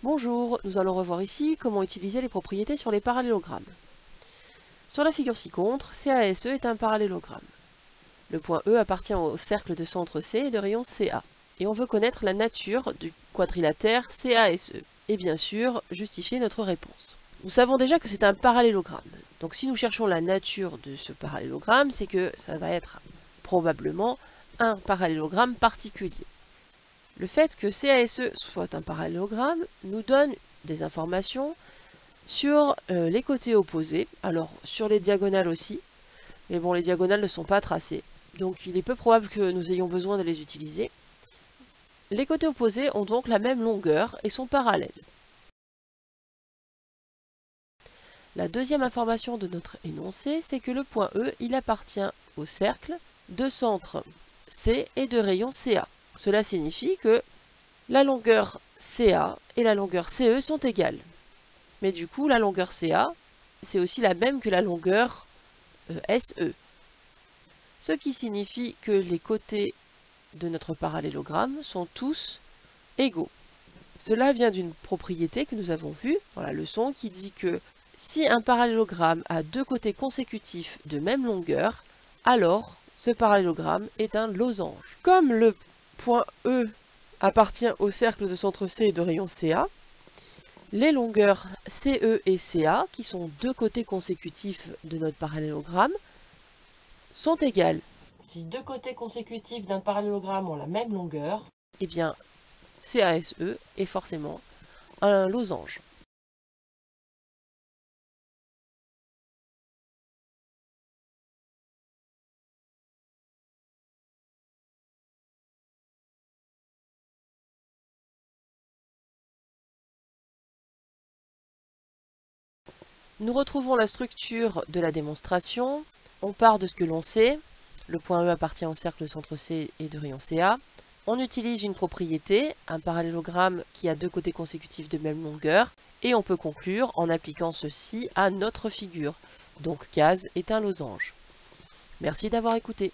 Bonjour, nous allons revoir ici comment utiliser les propriétés sur les parallélogrammes. Sur la figure ci-contre, CASE est un parallélogramme. Le point E appartient au cercle de centre C et de rayon CA. Et on veut connaître la nature du quadrilatère CASE. Et bien sûr, justifier notre réponse. Nous savons déjà que c'est un parallélogramme. Donc si nous cherchons la nature de ce parallélogramme, c'est que ça va être probablement un parallélogramme particulier. Le fait que CASE soit un parallélogramme nous donne des informations sur les côtés opposés, alors sur les diagonales aussi, mais bon, les diagonales ne sont pas tracées, donc il est peu probable que nous ayons besoin de les utiliser. Les côtés opposés ont donc la même longueur et sont parallèles. La deuxième information de notre énoncé, c'est que le point E, il appartient au cercle de centre C et de rayon CA. Cela signifie que la longueur CA et la longueur CE sont égales. Mais du coup, la longueur CA, c'est aussi la même que la longueur SE. Ce qui signifie que les côtés de notre parallélogramme sont tous égaux. Cela vient d'une propriété que nous avons vue dans la leçon qui dit que si un parallélogramme a deux côtés consécutifs de même longueur, alors ce parallélogramme est un losange. Comme le point E appartient au cercle de centre C et de rayon CA, les longueurs CE et CA, qui sont deux côtés consécutifs de notre parallélogramme, sont égales. Si deux côtés consécutifs d'un parallélogramme ont la même longueur, eh bien CASE est forcément un losange. Nous retrouvons la structure de la démonstration. On part de ce que l'on sait. Le point E appartient au cercle centre C et de rayon CA. On utilise une propriété, un parallélogramme qui a deux côtés consécutifs de même longueur, et on peut conclure en appliquant ceci à notre figure. Donc CAS est un losange. Merci d'avoir écouté.